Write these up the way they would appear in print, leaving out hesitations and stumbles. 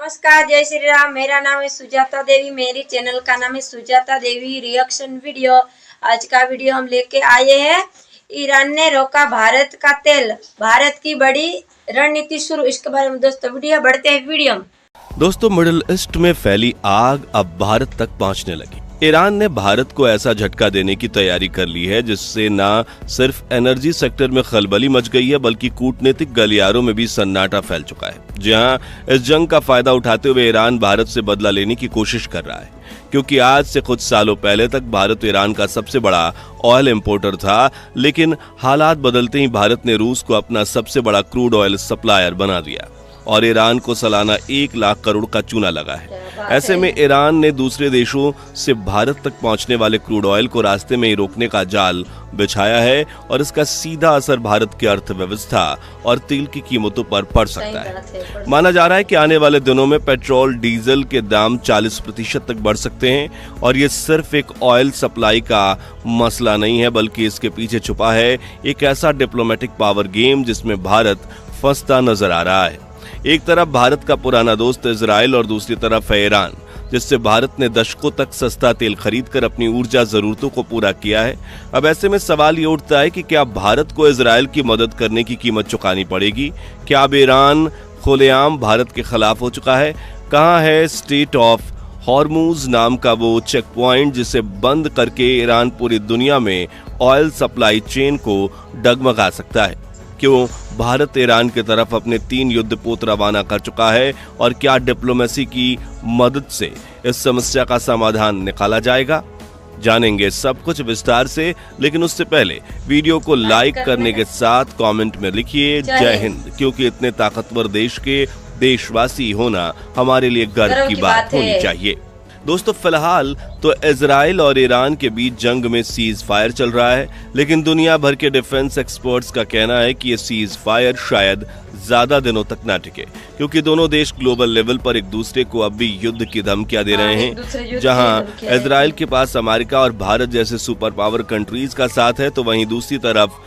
नमस्कार, जय श्री राम। मेरा नाम है सुजाता देवी। मेरी चैनल का नाम है सुजाता देवी रिएक्शन वीडियो। आज का वीडियो हम लेके आए हैं, ईरान ने रोका भारत का तेल, भारत की बड़ी रणनीति शुरू। इसके बारे में दोस्तों वीडियो बढ़ते हैं वीडियो में। दोस्तों, मिडिल ईस्ट में फैली आग अब भारत तक पहुंचने लगी। ईरान ने भारत को ऐसा झटका देने की तैयारी कर ली है जिससे न सिर्फ एनर्जी सेक्टर में खलबली मच गई है बल्कि कूटनीतिक गलियारों में भी सन्नाटा फैल चुका है। जहां इस जंग का फायदा उठाते हुए ईरान भारत से बदला लेने की कोशिश कर रहा है, क्योंकि आज से कुछ सालों पहले तक भारत ईरान का सबसे बड़ा ऑयल इंपोर्टर था, लेकिन हालात बदलते ही भारत ने रूस को अपना सबसे बड़ा क्रूड ऑयल सप्लायर बना दिया और ईरान को सालाना 1 लाख करोड़ का चूना लगा है। ऐसे में ईरान ने दूसरे देशों से भारत तक पहुंचने वाले क्रूड ऑयल को रास्ते में ही रोकने का जाल बिछाया है और इसका सीधा असर भारत की अर्थव्यवस्था और तेल की कीमतों पर पड़ सकता है। माना जा रहा है कि आने वाले दिनों में पेट्रोल डीजल के दाम 40% तक बढ़ सकते हैं और ये सिर्फ एक ऑयल सप्लाई का मसला नहीं है, बल्कि इसके पीछे छुपा है एक ऐसा डिप्लोमेटिक पावर गेम जिसमें भारत फंसता नजर आ रहा है। एक तरफ भारत का पुराना दोस्त इजराइल और दूसरी तरफ है ईरान, जिससे भारत ने दशकों तक सस्ता तेल खरीदकर अपनी ऊर्जा जरूरतों को पूरा किया है। अब ऐसे में सवाल ये उठता है कि क्या भारत को इजराइल की मदद करने की कीमत चुकानी पड़ेगी? क्या अब ईरान खुलेआम भारत के खिलाफ हो चुका है? कहां है स्ट्रेट ऑफ हॉर्मुज नाम का वो चेक पॉइंट जिसे बंद करके ईरान पूरी दुनिया में ऑयल सप्लाई चेन को डगमगा सकता है? क्यों भारत ईरान की तरफ अपने 3 युद्धपोत रवाना कर चुका है और क्या डिप्लोमेसी की मदद से इस समस्या का समाधान निकाला जाएगा? जानेंगे सब कुछ विस्तार से, लेकिन उससे पहले वीडियो को लाइक करने के साथ कमेंट में लिखिए जय हिंद, क्योंकि इतने ताकतवर देश के देशवासी होना हमारे लिए गर्व की बात होनी चाहिए। दोस्तों, फिलहाल तो इजराइल और ईरान के बीच जंग में सीज फायर चल रहा है, लेकिन दुनिया भर के डिफेंस एक्सपर्ट्स का कहना है कि ये सीज फायर शायद ज्यादा दिनों तक ना टिके, क्योंकि दोनों देश ग्लोबल लेवल पर एक दूसरे को अब भी युद्ध की धमकियां दे रहे हैं। जहां इजराइल के पास अमेरिका और भारत जैसे सुपर पावर कंट्रीज का साथ है, तो वहीं दूसरी तरफ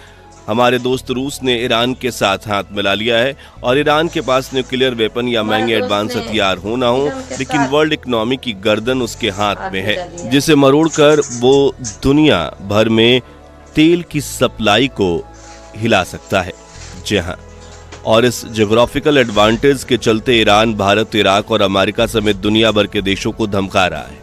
हमारे दोस्त रूस ने ईरान के साथ हाथ मिला लिया है और ईरान के पास न्यूक्लियर वेपन या महंगे एडवांस हथियार हो ना हो, लेकिन वर्ल्ड इकोनॉमी की गर्दन उसके हाथ में है, जिसे मरोड़कर वो दुनिया भर में तेल की सप्लाई को हिला सकता है। जी हाँ, और इस ज्योग्राफिकल एडवांटेज के चलते ईरान भारत, इराक और अमेरिका समेत दुनिया भर के देशों को धमका रहा है।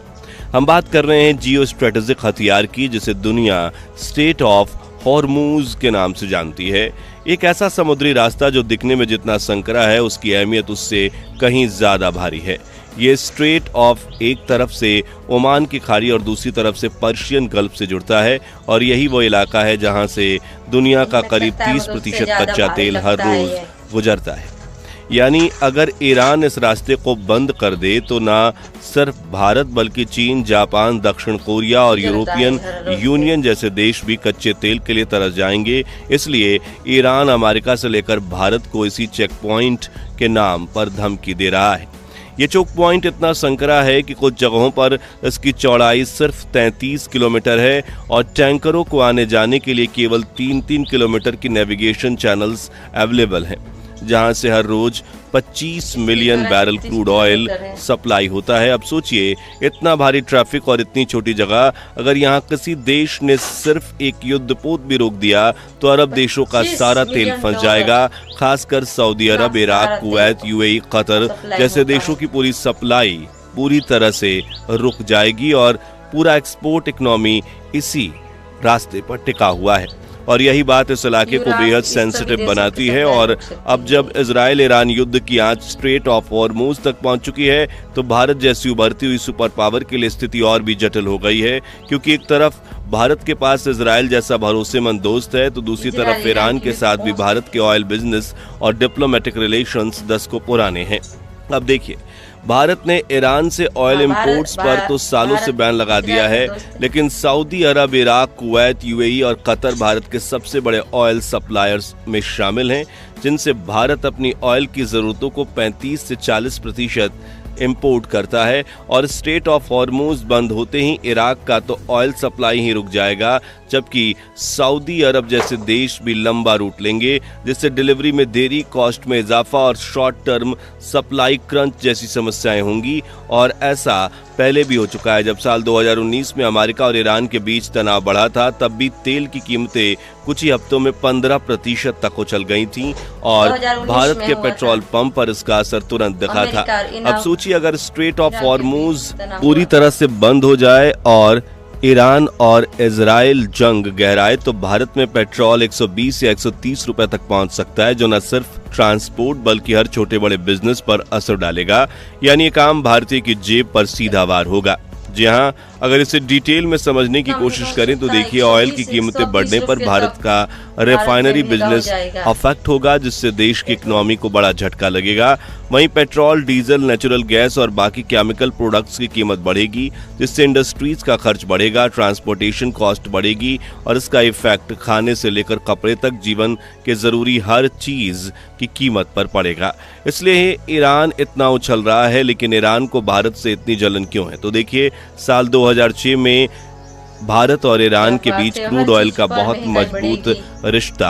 हम बात कर रहे हैं जियो स्ट्रेटेजिक हथियार की, जिसे दुनिया स्ट्रेट ऑफ हॉर्मुज के नाम से जानती है। एक ऐसा समुद्री रास्ता जो दिखने में जितना संकरा है, उसकी अहमियत उससे कहीं ज्यादा भारी है। ये स्ट्रेट ऑफ एक तरफ से ओमान की खाड़ी और दूसरी तरफ से पर्शियन गल्फ से जुड़ता है और यही वो इलाका है जहां से दुनिया का करीब 30% कच्चा तेल हर रोज गुजरता है। यानी अगर ईरान इस रास्ते को बंद कर दे तो ना सिर्फ भारत बल्कि चीन, जापान, दक्षिण कोरिया और यूरोपियन यूनियन जैसे देश भी कच्चे तेल के लिए तरस जाएंगे। इसलिए ईरान अमेरिका से लेकर भारत को इसी चेक पॉइंट के नाम पर धमकी दे रहा है। ये चेक पॉइंट इतना संकरा है कि कुछ जगहों पर इसकी चौड़ाई सिर्फ 33 किलोमीटर है और टैंकरों को आने जाने के लिए केवल 3-3 किलोमीटर की नेविगेशन चैनल्स अवेलेबल हैं, जहां से हर रोज 25 million barrel crude oil supply होता है। अब सोचिए, इतना भारी ट्रैफिक और इतनी छोटी जगह, अगर यहाँ किसी देश ने सिर्फ एक युद्धपोत भी रोक दिया तो अरब देशों का सारा तेल फंस जाएगा। खासकर सऊदी अरब, इराक, कुवैत, यूएई, कतर जैसे देशों की पूरी सप्लाई पूरी तरह से रुक जाएगी और पूरा एक्सपोर्ट इकोनॉमी इसी रास्ते पर टिका हुआ है। और यही बात इस इलाके को बेहद सेंसिटिव बनाती है। और अब जब इजराइल ईरान युद्ध की आंच स्ट्रेट ऑफ हॉर्मुज तक पहुंच चुकी है, तो भारत जैसी उभरती हुई सुपर पावर के लिए स्थिति और भी जटिल हो गई है, क्योंकि एक तरफ भारत के पास इजराइल जैसा भरोसेमंद दोस्त है, तो दूसरी तरफ ईरान के साथ भी भारत के ऑयल बिजनेस और डिप्लोमेटिक रिलेशंस दशकों पुराने हैं। अब देखिए, भारत ने ईरान से ऑयल इंपोर्ट्स पर तो सालों से बैन लगा दिया है, लेकिन सऊदी अरब, इराक, कुवैत, यूएई और कतर भारत के सबसे बड़े ऑयल सप्लायर्स में शामिल हैं, जिनसे भारत अपनी ऑयल की जरूरतों को 35 से 40% इंपोर्ट करता है। और स्ट्रेट ऑफ हॉर्मुज बंद होते ही इराक का तो ऑयल सप्लाई ही रुक जाएगा, जबकि सऊदी अरब जैसे देश भी लंबा रूट लेंगे, जिससे डिलीवरी में देरी, कॉस्ट में इजाफा और शॉर्ट टर्म सप्लाई क्रंच जैसी समस्या समस्याएं होंगी और ऐसा पहले भी हो चुका है। जब साल 2019 में अमेरिका और ईरान के बीच तनाव बढ़ा था, तब भी तेल की कीमतें कुछ ही हफ्तों में 15% तक उछल गई थीं और भारत के पेट्रोल पंप पर इसका असर तुरंत दिखा था। अब सोचिए, अगर स्ट्रेट ऑफ हॉर्मूज पूरी तरह से बंद हो जाए और ईरान और इजराइल जंग गहराए तो भारत में पेट्रोल 120 या 130 रुपए तक पहुंच सकता है, जो न सिर्फ ट्रांसपोर्ट बल्कि हर छोटे बड़े बिजनेस पर असर डालेगा। यानी ये काम भारतीय की जेब पर सीधा वार होगा। जी हाँ, अगर इसे डिटेल में समझने की कोशिश करें तो देखिए, ऑयल की कीमतें बढ़ने पर भारत का रिफाइनरी बिजनेस अफेक्ट होगा, जिससे देश की इकोनॉमी को बड़ा झटका लगेगा। वहीं पेट्रोल, डीजल, नेचुरल गैस और बाकी केमिकल प्रोडक्ट्स की कीमत बढ़ेगी, जिससे इंडस्ट्रीज का खर्च बढ़ेगा, ट्रांसपोर्टेशन कॉस्ट बढ़ेगी और इसका इफेक्ट खाने से लेकर कपड़े तक जीवन के जरूरी हर चीज की कीमत पर पड़ेगा। इसलिए ईरान इतना उछल रहा है, लेकिन ईरान को भारत से इतनी जलन क्यों है? तो देखिए, साल 2006 में भारत और ईरान के बीच क्रूड ऑयल का बहुत मजबूत रिश्ता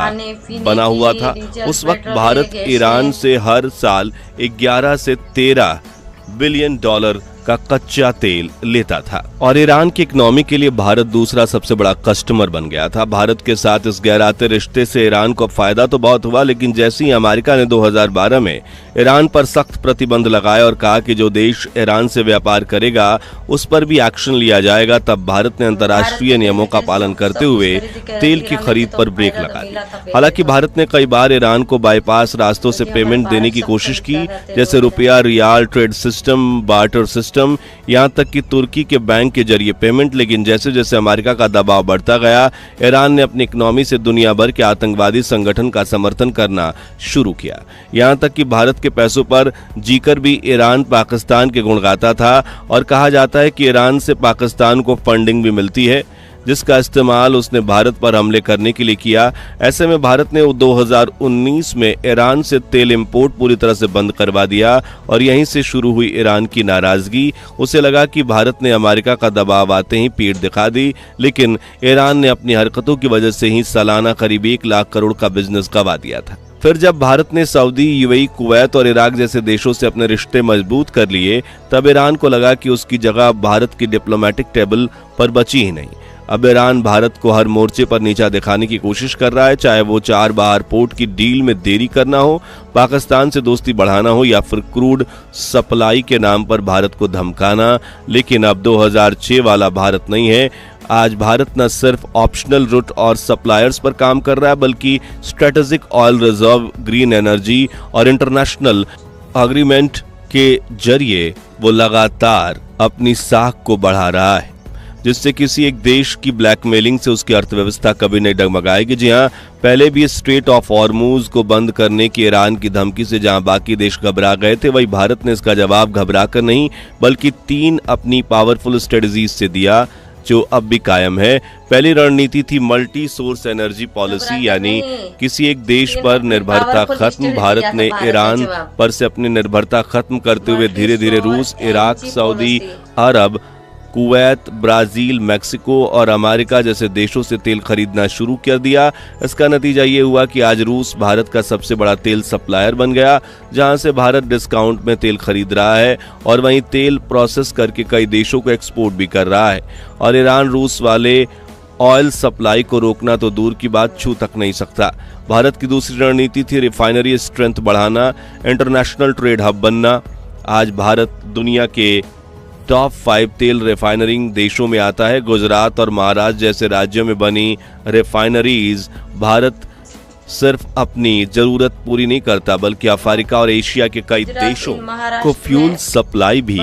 बना हुआ था। उस वक्त भारत ईरान से हर साल 11 से 13 बिलियन डॉलर का कच्चा तेल लेता था और ईरान की इकोनॉमी के लिए भारत दूसरा सबसे बड़ा कस्टमर बन गया था। भारत के साथ इस गहराते रिश्ते से ईरान को फायदा तो बहुत हुआ, लेकिन जैसे ही अमेरिका ने 2012 में ईरान पर सख्त प्रतिबंध लगाए और कहा कि जो देश ईरान से व्यापार करेगा उस पर भी एक्शन लिया जाएगा, तब भारत ने अंतर्राष्ट्रीय नियमों का पालन करते हुए तेल की खरीद पर ब्रेक लगा दी। हालांकि भारत ने कई बार ईरान को बाईपास रास्तों से पेमेंट देने की कोशिश की, जैसे रुपया, रियाल, ट्रेड सिस्टम, बार्टर सिस्टम, यहाँ तक कि तुर्की के बैंक के जरिए पेमेंट। लेकिन जैसे जैसे अमेरिका का दबाव बढ़ता गया, ईरान ने अपनी इकोनॉमी से दुनिया भर के आतंकवादी संगठन का समर्थन करना शुरू किया। यहाँ तक कि भारत के पैसों पर जीकर भी ईरान पाकिस्तान के गुण गाता था और कहा जाता है कि ईरान से पाकिस्तान को फंडिंग भी मिलती है, जिसका इस्तेमाल उसने भारत पर हमले करने के लिए किया। ऐसे में भारत ने 2019 में ईरान से तेल इंपोर्ट पूरी तरह से बंद करवा दिया और यहीं से शुरू हुई ईरान की नाराजगी। उसे लगा कि भारत ने अमेरिका का दबाव आते ही पीठ दिखा दी, लेकिन ईरान ने अपनी हरकतों की वजह से ही सालाना करीब 1 लाख करोड़ का बिजनेस गंवा दिया था। फिर जब भारत ने सऊदी, यूएई, कुवैत और इराक जैसे देशों से अपने रिश्ते मजबूत कर लिए, तब ईरान को लगा कि उसकी जगह भारत की डिप्लोमेटिक टेबल पर बची ही नहीं। अब ईरान भारत को हर मोर्चे पर नीचा दिखाने की कोशिश कर रहा है, चाहे वो चार बहार पोर्ट की डील में देरी करना हो, पाकिस्तान से दोस्ती बढ़ाना हो या फिर क्रूड सप्लाई के नाम पर भारत को धमकाना। लेकिन अब 2006 वाला भारत नहीं है। आज भारत न सिर्फ ऑप्शनल रूट और सप्लायर्स पर काम कर रहा है, बल्कि strategic oil reserve, green energy और इंटरनेशनल एग्रीमेंट के जरिए वो लगातार अपनी साख को बढ़ा रहा है, जिससे किसी एक देश की ब्लैकमेलिंग से उसकी अर्थव्यवस्था कभी नहीं डगमगाएगी। जी हाँ, पहले भी स्ट्रेट ऑफ हॉर्मूज को बंद करने की ईरान की धमकी से जहां बाकी देश घबरा गए थे, वही भारत ने इसका जवाब घबरा कर नहीं बल्कि 3 अपनी पावरफुल स्ट्रेटजीज से दिया, जो अब भी कायम है। पहली रणनीति थी मल्टी सोर्स एनर्जी पॉलिसी, यानी किसी एक देश पर निर्भरता खत्म। भारत ने ईरान पर से अपनी निर्भरता खत्म करते हुए धीरे धीरे रूस, इराक, सऊदी अरब, कुवैत, ब्राजील, मेक्सिको और अमेरिका जैसे देशों से तेल खरीदना शुरू कर दिया। इसका नतीजा ये हुआ कि आज रूस भारत का सबसे बड़ा तेल सप्लायर बन गया, जहां से भारत डिस्काउंट में तेल खरीद रहा है और वहीं तेल प्रोसेस करके कई देशों को एक्सपोर्ट भी कर रहा है। और ईरान रूस वाले ऑयल सप्लाई को रोकना तो दूर की बात, छू तक नहीं सकता। भारत की दूसरी रणनीति थी रिफाइनरी स्ट्रेंथ बढ़ाना, इंटरनेशनल ट्रेड हब बनना। आज भारत दुनिया के टॉप 5 तेल रिफाइनरिंग देशों में आता है। गुजरात और महाराष्ट्र जैसे राज्यों में बनी रिफाइनरीज भारत सिर्फ अपनी जरूरत पूरी नहीं करता, बल्कि अफ्रीका और एशिया के कई देशों को फ्यूल सप्लाई भी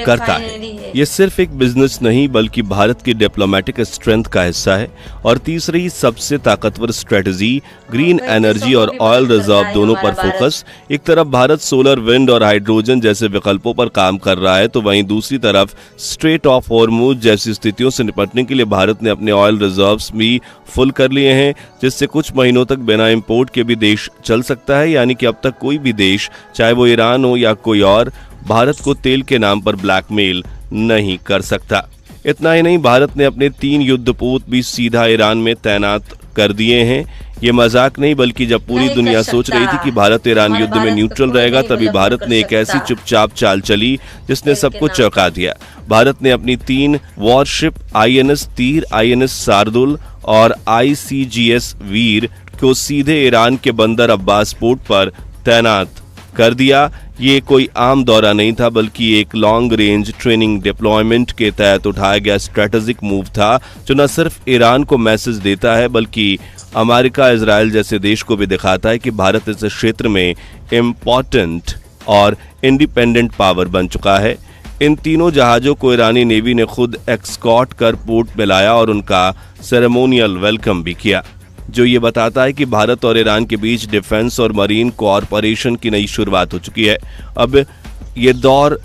करता है। ये सिर्फ एक बिजनेस नहीं बल्कि भारत की डिप्लोमेटिक स्ट्रेंथ का हिस्सा है। और तीसरी सबसे ताकतवर स्ट्रेटजी ग्रीन एनर्जी और ऑयल रिजर्व दोनों पर फोकस। एक तरफ भारत सोलर, विंड और हाइड्रोजन जैसे विकल्पों पर काम कर रहा है, तो वहीं दूसरी तरफ स्ट्रेट ऑफ हॉर्मूज जैसी स्थितियों से निपटने के लिए भारत ने अपने ऑयल रिजर्व्स भी फुल कर लिए हैं, जिससे कुछ महीनों तक बिना इंपोर्ट के भी देश चल सकता है। यानी कि अब तक कोई भी देश, चाहे वो ईरान हो या कोई और, भारत को तेल के नाम पर ब्लैकमेल नहीं कर सकता। इतना ही नहीं, भारत ने अपने 3 युद्धपोत भी सीधा ईरान में तैनात कर दिए हैं। ये मजाक नहीं, बल्कि जब पूरी नहीं दुनिया कर सोच रही थी सकता। कि भारत ईरान हमारा युद्ध में भारत न्यूट्रल को कोई रहेगा, नहीं तभी मतलब भारत कर ने एक ऐसी सकता। चुपचाप चाल चली जिसने तेल के सबको नाम चौंका दिया। भारत ने अपनी 3 वॉरशिप INS तीर, INS शार्दुल और ICGS वीर को सीधे ईरान के बंदर अब्बास पोर्ट पर तैनात कर दिया। ये कोई आम दौरा नहीं था, बल्कि एक लॉन्ग रेंज ट्रेनिंग डिप्लॉयमेंट के तहत उठाया गया स्ट्रेटेजिक मूव था, जो न सिर्फ ईरान को मैसेज देता है बल्कि अमेरिका, इजराइल जैसे देश को भी दिखाता है कि भारत इस क्षेत्र में इम्पोर्टेंट और इंडिपेंडेंट पावर बन चुका है। इन तीनों जहाज़ों को ईरानी नेवी ने खुद एक्सकॉर्ट कर पोर्ट में लाया और उनका सेरेमोनियल वेलकम भी किया, जो ये बताता है कि भारत और ईरान के बीच डिफेंस और मरीन कोऑपरेशन की नई शुरुआत हो चुकी है। अब ये दौर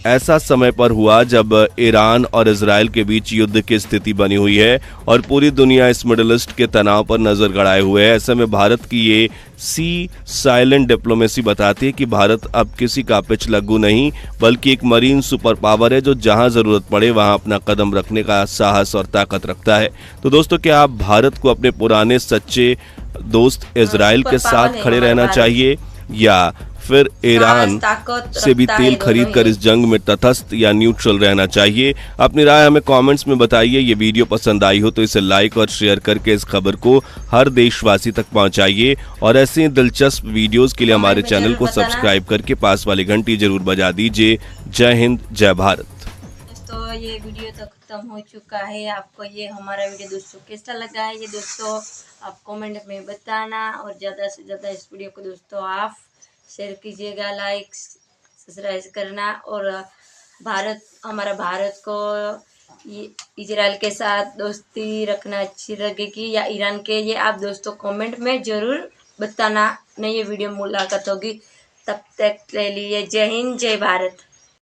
ऐसा समय पर हुआ जब ईरान और इजराइल के बीच युद्ध की स्थिति बनी हुई है और पूरी दुनिया इस मिडिल ईस्ट के तनाव पर नजर गड़ाए हुए है। ऐसे में भारत की ये सी साइलेंट डिप्लोमेसी बताती है कि भारत अब किसी का पिछलग्गू नहीं, बल्कि एक मरीन सुपर पावर है जो जहां जरूरत पड़े वहां अपना कदम रखने का साहस और ताकत रखता है। तो दोस्तों, क्या आप भारत को अपने पुराने सच्चे दोस्त इजराइल के साथ खड़े रहना चाहिए, या फिर ईरान से भी तेल खरीद कर इस जंग में तटस्थ या न्यूट्रल रहना चाहिए? अपनी राय हमें कमेंट्स में बताइए। ये वीडियो पसंद आई हो तो इसे लाइक और शेयर करके इस खबर को हर देशवासी तक पहुंचाइए, और ऐसे ही दिलचस्प वीडियोस के लिए हमारे चैनल को सब्सक्राइब करके पास वाली घंटी जरूर बजा दीजिए। जय हिंद, जय भारत। दोस्तों, ये वीडियो तो खत्म हो चुका है। आपको ये हमारा वीडियो दोस्तों कैसा लगा है, ये दोस्तों आप कमेंट में बताना, और ज़्यादा से ज़्यादा इस वीडियो को दोस्तों आप शेयर कीजिएगा, लाइक सब्सक्राइब करना। और हमारा भारत को इजराइल के साथ दोस्ती रखना अच्छी लगेगी या ईरान के, ये आप दोस्तों कमेंट में ज़रूर बताना। नई वीडियो मुलाकात होगी, तब तक के लिए जय हिंद, जय भारत।